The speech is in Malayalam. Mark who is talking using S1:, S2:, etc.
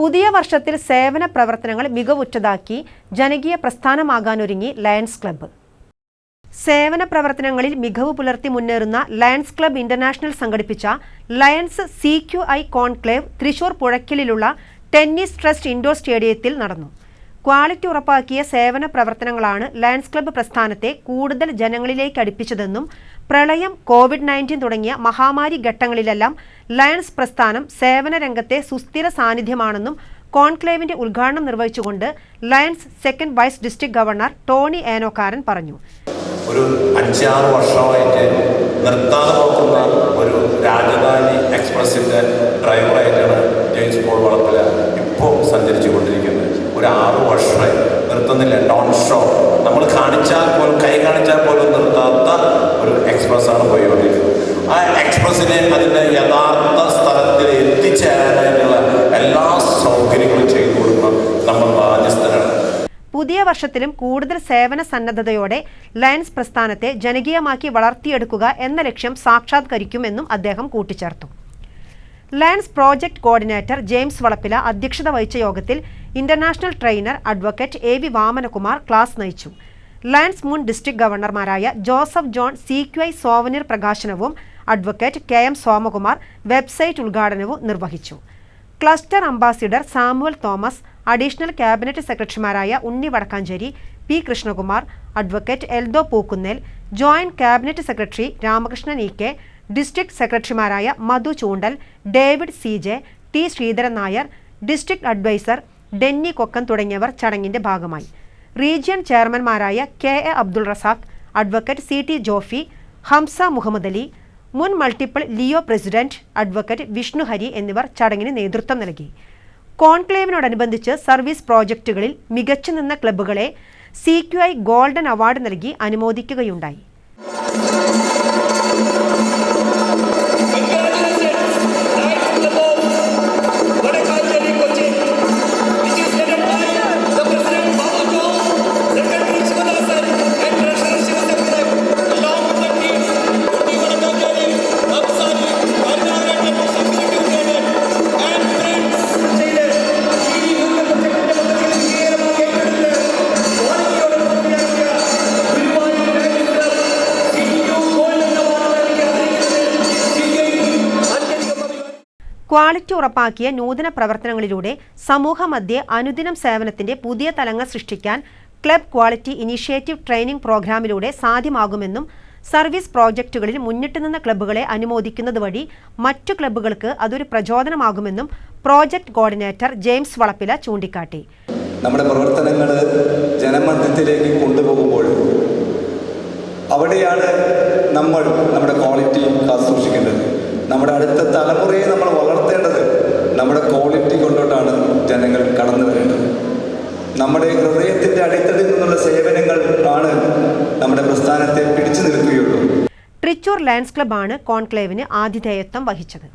S1: പുതിയ വർഷത്തിൽ സേവന പ്രവർത്തനങ്ങൾ മികവുറ്റതാക്കി ജനകീയ പ്രസ്ഥാനമാകാനൊരുങ്ങി ലയൺസ് ക്ലബ്ബ്. സേവന പ്രവർത്തനങ്ങളിൽ മികവ് പുലർത്തി മുന്നേറുന്ന ലയൺസ് ക്ലബ്ബ് ഇന്റർനാഷണൽ സംഘടിപ്പിച്ച ലയൺസ് CQI കോൺക്ലേവ് തൃശൂർ പുഴയ്ക്കലിലുള്ള ടെന്നീസ് ട്രസ്റ്റ് ഇൻഡോർ സ്റ്റേഡിയത്തിൽ നടന്നു. ക്വാളിറ്റി ഉറപ്പാക്കിയ സേവന പ്രവർത്തനങ്ങളാണ് ലയൺസ് ക്ലബ്ബ് പ്രസ്ഥാനത്തെ കൂടുതൽ ജനങ്ങളിലേക്ക് അടുപ്പിച്ചതെന്നും പ്രളയം, COVID-19 തുടങ്ങിയ മഹാമാരി ഘട്ടങ്ങളിലെല്ലാം ലയൺസ് പ്രസ്ഥാനം സേവന രംഗത്തെ സുസ്ഥിര സാന്നിധ്യമാണെന്നും കോൺക്ലേവിന്റെ ഉദ്ഘാടനം നിർവഹിച്ചുകൊണ്ട് Lions second vice district governor Tony Enokkaran പറഞ്ഞു.
S2: ഒരു 5-6 വർഷമായിട്ട് നിർത്താതെ നോക്കുന്ന ഒരു രാജധാനി എക്സ്പ്രസിന്റെ ഡ്രൈവറായിട്ടാണ് ജെയിംസ് പോൾ വളപ്പില ഇപ്പോൾ സഞ്ചരിച്ചു കൊണ്ടിരിക്കുന്നത്. ഒരു 6 വർഷമായി നിർത്തുന്നില്ല, നോൺ സ്റ്റോപ്പ്. നമ്മൾ കൈ കാണിച്ചാൽ പോലും നിർത്താത്ത ഒരു എക്സ്പ്രസ്സാണ് പോയിക്കൊണ്ടിരിക്കുന്നത്. ആ എക്സ്പ്രസ്സിനെ അതിൻ്റെ യഥാർത്ഥ സ്ഥലത്തിൽ എത്തിച്ചേരാനായിട്ടുള്ള എല്ലാ സൗകര്യങ്ങളും ചെയ്തു കൊടുക്കണം നമ്മൾ ബാധ്യസ്ഥരാണ്.
S1: പുതിയ വർഷത്തിലും കൂടുതൽ സേവന സന്നദ്ധതയോടെ ലയൺസ് പ്രസ്ഥാനത്തെ ജനകീയമാക്കി വളർത്തിയെടുക്കുക എന്ന ലക്ഷ്യം സാക്ഷാത്കരിക്കുമെന്നും അദ്ദേഹം കൂട്ടിച്ചേർത്തു. Lions project coordinator James Valappila അധ്യക്ഷത വഹിച്ച യോഗത്തിൽ international trainer advocate AV Vamanakumar class നയിച്ചു. ലയൺസ് മുൻ ഡിസ്ട്രിക്ട് ഗവർണർമാരായ ജോസഫ് ജോൺ CQI സോവനീർ പ്രകാശനവും അഡ്വക്കേറ്റ് KM സോമകുമാർ വെബ്സൈറ്റ് ഉദ്ഘാടനവും നിർവഹിച്ചു. Cluster ambassador Samuel Thomas, additional cabinet സെക്രട്ടറിമാരായ Unni Vadakkanchery, P Krishnakumar, advocate Eldho Pookkunnel, joint cabinet secretary Ramakrishnan EK, district സെക്രട്ടറിമാരായ Madhu Choondal, David CJ, T Sreedharan Nair, district advisor Denny Kokkan തുടങ്ങിയവർ ചടങ്ങിന്റെ ഭാഗമായി. Region ചെയർമാൻമാരായ KA Abdul Razak, advocate CT Jofi, Hamza Muhammad Ali, മുൻ multiple Leo president advocate Vishnu Hari എന്നിവർ ചടങ്ങിന് നേതൃത്വം നൽകി. കോൺക്ലേവിനോടനുബന്ധിച്ച് സർവീസ് പ്രോജക്റ്റുകളിൽ മികച്ചു നിന്ന ക്ലബ്ബുകളെ CQI ഗോൾഡൻ അവാർഡ് നൽകി അനുമോദിക്കുകയുണ്ടായി. ക്വാളിറ്റി ഉറപ്പാക്കിയ നൂതന പ്രവർത്തനങ്ങളിലൂടെ സമൂഹമധ്യേ അനുദിനം സേവനത്തിന്റെ പുതിയ തലങ്ങൾ സൃഷ്ടിക്കാൻ ക്ലബ് ക്വാളിറ്റി ഇനീഷ്യേറ്റീവ് ട്രെയിനിംഗ് പ്രോഗ്രാമിലൂടെ സാധ്യമാകുമെന്നും സർവീസ് പ്രോജക്റ്റുകളിൽ മുന്നിട്ട് നിന്ന ക്ലബ്ബുകളെ അനുമോദിക്കുന്നത് വഴി മറ്റു ക്ലബ്ബുകൾക്ക് അതൊരു പ്രചോദനമാകുമെന്നും പ്രോജക്ട് കോർഡിനേറ്റർ ജെയിംസ് വളപ്പില ചൂണ്ടിക്കാട്ടി.
S3: നമ്മുടെ പ്രവർത്തനങ്ങൾ ജനമധ്യത്തിലേക്ക് കൊണ്ടുപോകുമ്പോൾ അവിടെയാണ് നമ്മൾ നമ്മുടെ ക്വാളിറ്റി കാത്തുസൂക്ഷിക്കേണ്ടത്. നമ്മുടെ അടുത്ത തലമുറയെ നമ്മൾ വളർത്തേണ്ടത് നമ്മുടെ ക്വാളിറ്റി കൊണ്ടോട്ടാണ് ജനങ്ങൾ കടന്നു വരേണ്ടത്. നമ്മുടെ ഹൃദയത്തിന്റെ അടിത്തട്ടിൽ നിന്നുള്ള സേവനങ്ങൾ ആണ് നമ്മുടെ പ്രസ്ഥാനത്തെ പിടിച്ചു നിർത്തുകയുള്ളൂ.
S1: തൃശൂർ ലയൺസ് ക്ലബ്ബാണ് കോൺക്ലേവിന് ആതിഥേയത്വം വഹിച്ചത്.